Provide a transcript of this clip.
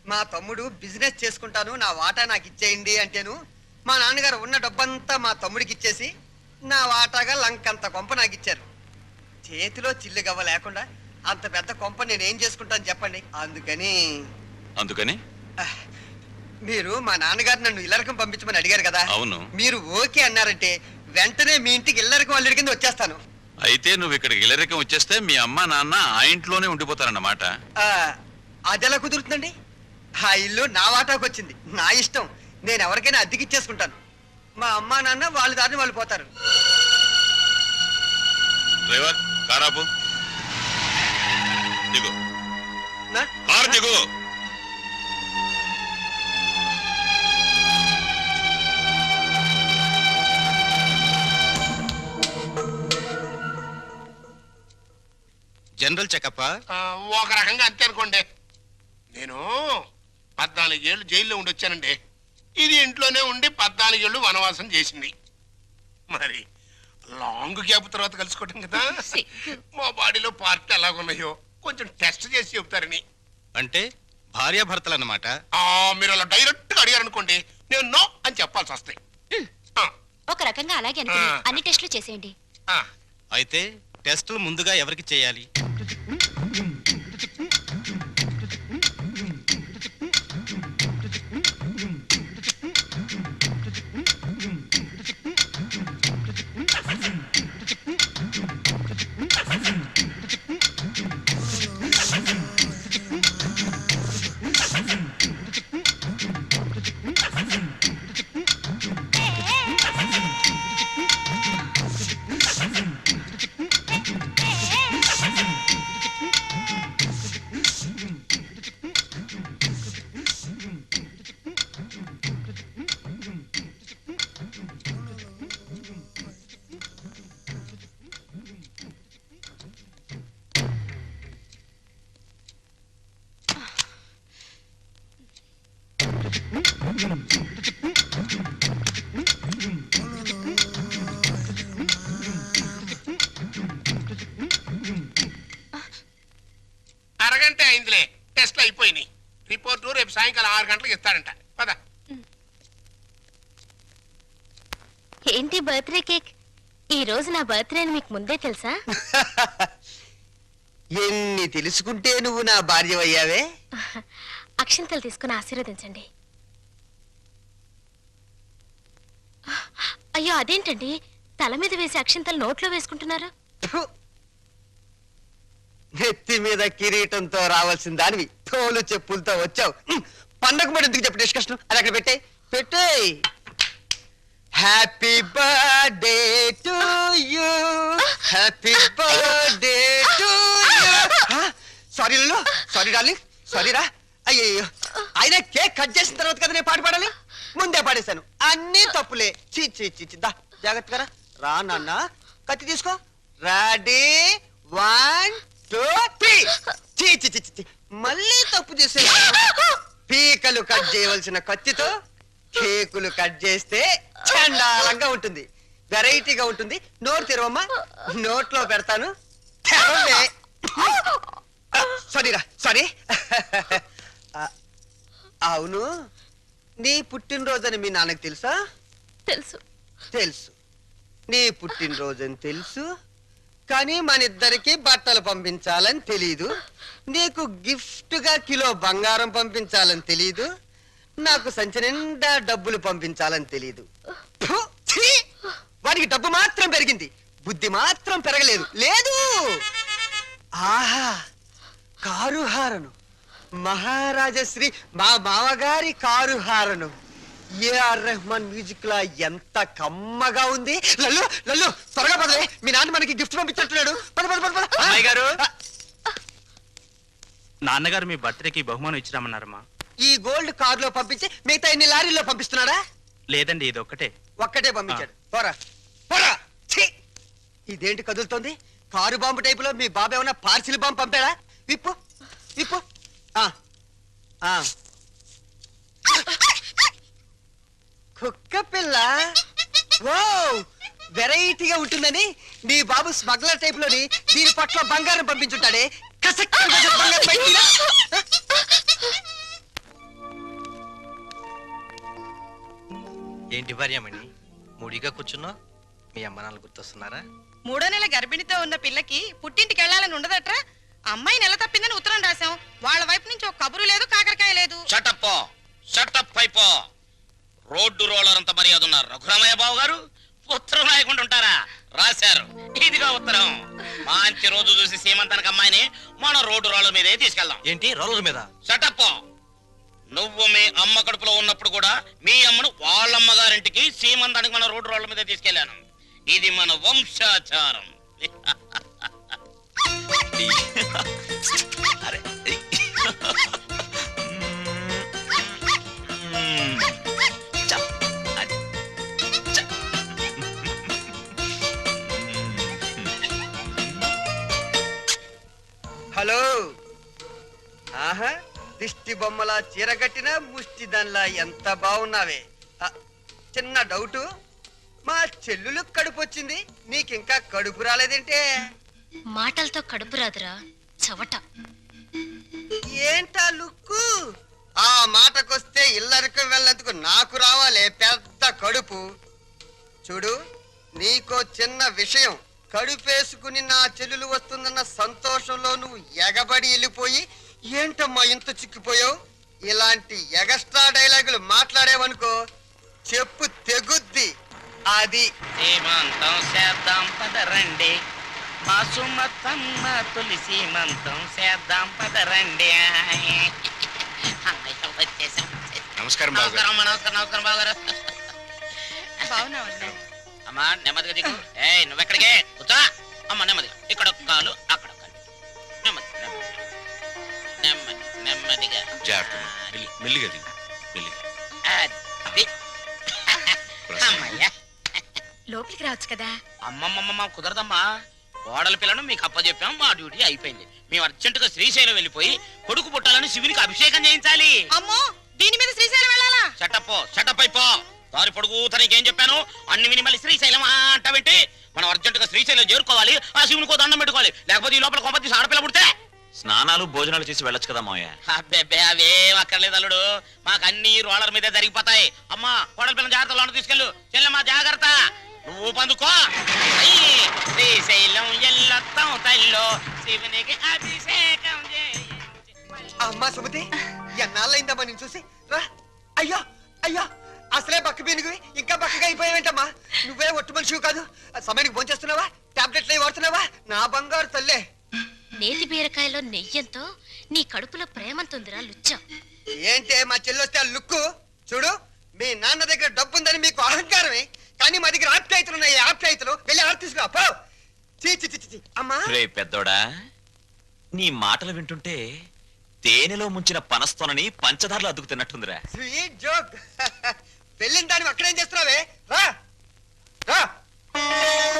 మా తమ్ముడు బిజినెస్ చేసుకుంటాను, నా వాటా నాకు ఇచ్చేయండి అంటేను మా నాన్నగారు ఉన్న డబ్బంతా మా తమ్ముడికి ఇచ్చేసి నా వాటాగా లంకంత కొంప నాకు ఇచ్చారు. చేతిలో చిల్లు గవ్వ లేకుండా అంత పెద్ద కొంప నేనేం చేసుకుంటాను చెప్పండి. అందుకని మీరు మా నాన్నగారు నన్ను ఇల్లరకం పంపించమని అడిగారు కదా. అవును. మీరు ఓకే అన్నారంటే వెంటనే మీ ఇంటికి ఇల్లరకం అల్లుడి కింద వచ్చేస్తాను. అయితే నువ్వు ఇక్కడికి ఇల్లరకం వచ్చేస్తే మీ అమ్మ నాన్న ఆ ఇంట్లోనే ఉండిపోతారన్నమాట. అదెలా కుదురుతుందండి? ఆ ఇల్లు నా వాటాకు వచ్చింది, నా ఇష్టం. నేను ఎవరికైనా అద్దెకి ఇచ్చేసుకుంటాను. మా అమ్మా నాన్న వాళ్ళ దారిని వాళ్ళు పోతారు. డ్రైవర్ కారాపు దిగు. కారు దిగు. జనరల్ చెకప్ ఒక రకంగా అంతే అనుకోండి. నేను 14 ఏళ్ళు జైల్లో ఉండి వచ్చానండి. ఇది ఇంట్లోనే ఉండి 14 ఏళ్ళు వనవాసం చేసింది. మరి లాంగ్ గ్యాప్ తర్వాత కలుసుకోవటం కదా. మా బాడీలో పార్ట్లు ఎలాగున్నాయో కొంచెం టెస్ట్ చేసి చెప్తారని. అంటే భార్యాభర్తలు అన్నమాట. మీరు అలా డైరెక్ట్ గా అడిగారనుకోండి, నేను నో అని చెప్పాల్సి వస్తాయి. ఒక రకంగా అలాగే అన్ని టెస్టులు చేసేయండి. అయితే టెస్టులు ముందుగా ఎవరికి చేయాలి? అరగంట అయిందిలే, టెస్ట్లు అయిపోయినాయి. రిపోర్టు రేపు సాయంకాలం 6 గంటలకు ఇస్తాడంట. పద. ఏంటి బర్త్డే కేక్? ఈ రోజు నా బర్త్డే అని మీకు ముందే తెలుసా? ఎన్ని తెలుసుకుంటే నువ్వు నా భార్య అయ్యావే. అక్షంతలు తీసుకుని ఆశీర్వదించండి. అయ్యో అదేంటండి, తల మీద వేసి అక్షంతలు నోట్లో వేసుకుంటున్నారు? నెత్తి మీద కిరీటంతో రావాల్సిన దానివి తోలు చెప్పులతో వచ్చావు. పండగ మరి ఎందుకు చెప్పు డిస్కషన్? అది అక్కడ పెట్టే. Happy birthday to you, happy birthday to you. Sorry Lallu, sorry darling, sorry రా. అయ్యో, అయినా కేక్ కట్ చేసిన తర్వాత కదా నేను పాట పాడాలి. ముందే పాడేశాను. అన్ని తప్పులే. చి దా జాగ్రత్తగా రా నాన్న. కత్తి తీసుకో. రెడీ 1 2 3. చి మళ్ళీ తప్పు చేసే. పీకలు కట్ చేయవలసిన కత్తితో కేకులు కట్ చేస్తే చండాలంగా ఉంటుంది, వెరైటీగా ఉంటుంది. నోరు తెరవమ్మా, నోట్లో పెడతాను. సారీరా, సారీ. అవును, నీ పుట్టినరోజని మీ నాన్నకు తెలుసా? తెలుసు. నీ పుట్టినరోజని తెలుసు, కానీ మనిద్దరికి బట్టలు పంపించాలని తెలీదు. నీకు గిఫ్ట్ గా కిలో బంగారం పంపించాలని తెలీదు. నాకు సంచి నిండా డబ్బులు పంపించాలని తెలీదు. వాడికి డబ్బు మాత్రం పెరిగింది, బుద్ధి మాత్రం పెరగలేదు. లేదు. ఆహా, కారు హారను, మహారాజశ్రీ మా మామగారి car horn. AR Rahman music లా ఎంత కమ్మగా ఉంది. లల్లు లల్లు త్వరగా పదవే, మీ నాన్న మనకి గిఫ్ట్ పంపించట్లేడు. అమ్మాయి గారు, నాన్నగారు మీ బర్త్డేకి బహుమానం ఇచ్చిరామన్నారమ్మా. ఈ గోల్డ్ కార్ లో పంపించి మిగతా ఎన్ని లారీల్లో పంపిస్తున్నాడా? లేదండి, ఇది ఒక్కటే పంపించాడు. పోరా పోరా. ఇదేంటి కదులుతోంది? కారు బాంబు టైపులో మీ బాబు ఏమన్నా పార్సిల్ బాంబు పంపాడా? విప్పు విప్పు. కుక్క పిల్ల. ఓ, వెరైటీగా ఉంటుందని నీ బాబు స్మగ్లర్ టైప్ లోని దీని పట్ల బంగారం పంపించుంటాడే. ఏంటి భార్యమణి మూడిగా కూర్చున్నావు? మీ అమ్మ నాన్న గుర్తొస్తున్నారా? 3వ నెల గర్భిణితో ఉన్న పిల్లకి పుట్టింటికి వెళ్ళాలని ఉండదట్రా. అమ్మాయి నెల తప్పిందని ఉత్తరం రాశాం. వాళ్ళ వైపు నుంచి ఒక కబురు లేదు, కాకరకాయ లేదు. షటప్ అయిపో. రోడ్డు రోలర్ అంత మర్యాద ఉన్నారు రఘురామయ్య బాబు గారు. ఉత్తరం రాయకుండా ఉంటారా? రాశారు. ఇదిగా ఉత్తరం. మంచి రోజు చూసి సీమంతానికి అమ్మాయిని మన రోడ్డు రోలర్ మీదే తీసుకెళ్దాం. ఏంటి రోలర్ మీద? షటప్. నువ్వు మీ అమ్మ కడుపులో ఉన్నప్పుడు కూడా మీ అమ్మను వాళ్ళమ్మ గారింటికి సీమంతానికి మన రోడ్డు రోలర్ మీద తీసుకెళ్లాను. ఇది మన వంశాచారం. అరే హలో. ఆహా, దిష్టి బొమ్మలా చీరగట్టిన ముష్టి దానిలా ఎంత బాగున్నావే. చిన్న డౌటు, మా చెల్లులు కడుపు వచ్చింది, నీకింకా కడుపు రాలేదేంటే? మాటలతో కడుపు రాదురా చవట. ఏంటా లుక్కు? ఆ మాటకొస్తే ఇల్లరికి వెళ్ళేందుకు నాకు రావాలే పెద్ద కడుపు. చూడు, నీకో చిన్న విషయం. కడుపేసుకుని నా చెల్లెలు వస్తుందన్న సంతోషంలో నువ్వు ఎగబడి వెళ్ళిపోయి ఏంటమ్మా ఇంత చిక్కిపోయావు? ఇలాంటి ఎగస్ట్రా డైలాగులు మాట్లాడేవనుకో చెప్పు తెగుద్ది. అది సీమంతం చేద్దాం పదరండి, మా సుమతమ్మ తొలి సీమంతం చేద్దాం పదరండి. వచ్చేసాం. నమస్కారం నమస్కారం అమ్మా, నమస్కారం బాబు గారు. బాగున్నావండి. అమ్మా నెమ్మదిగా దిగు. ఏయ్ నువ్వెక్కడికే కూర్చో. అమ్మ నెమ్మదిగా, ఇక్కడ ఒక కాలు అక్కడ ఒక కాలు. నెమ్మది నెమ్మదిగా. మెల్లిగా దిగు, మెల్లిగా. అది. అమ్మయ్యా. లోపలికి రావచ్చు కదా. అమ్మమ్మమ్మ కుదరదమ్మా. కోడల పిల్లను మీకు అప్పచెప్పాం, మా డ్యూటీ అయిపోయింది. మేము అర్జెంటుగా శ్రీశైలం వెళ్ళిపోయి కొడుకు పుట్టాలని శివునికి అభిషేకం చేయించాలి. అమ్మో, దీని మీద శ్రీశైలం వెళ్ళాలా? షటప్ అయిపో. దారి పొడుగు తనకేం చెప్పాను? అన్ని విని మళ్ళీ శ్రీశైలం అంటావేంటి? మనం అర్జెంటుగా శ్రీశైలం చేరుకోవాలి, ఆ శివునికో దండం పెట్టుకోవాలి. లేకపోతే ఈ లోపల కొంపతి ఆడపిల్ల పుడితే స్నానాలు భోజనాలు చేసి వెళ్ళొచ్చు కదా మావయ్య. అబ్బే అవేం అక్కర్లేదు అల్లుడు. మాకు అన్ని రోలర్ మీదే జరిగిపోతాయి. అమ్మా కోడల పిల్లల జాగ్రత్త, లోన తీసుకెళ్ళు. చెల్లెమ్మా జాగ్రత్త, నువ్వు పందుకో. శ్రీశైలం ఎల్లొత్తం తల్లో శివునికి అభిషేకం అమ్మా సుమతి, ఎన్నాళ్ళైందమ్మా నేను చూసి. రా. అయ్యో అయ్యో, అసలే బక్క పీనుగువి ఇంకా బక్కగా అయిపోయావేంటమ్మా? నువ్వే ఒట్టు మనిషివి కాదు. సమయానికి భోంచేస్తున్నావా? టాబ్లెట్లు అవి వాడుతున్నావా? నా బంగారు తల్లే. నేతి బీరకాయలో నెయ్యంతో నీ కడుపులో ప్రేమంతుందిరా లుచ్చా. ఏంటే మా చెల్లొస్తే ఆ లుక్కు? చూడు, మీ నాన్న దగ్గర డబ్బుందని మీకు అహంకారమే, కానీ మా దగ్గర ఆప్యాయతలు ఉన్నాయి. ఆప్యాయతలు వెళ్ళి ఆడ తీసుకురా పో. చీ అమ్మా. రే పెద్దోడా, నీ మాటలు వింటుంటే తేనెలో ముంచిన పనస్తోనని పంచదారలు అద్దుకు తిన్నట్టుందిరా. Sweet joke. వెళ్ళిన దాన్ని అక్కడేం చేస్తున్నావే? రా రా.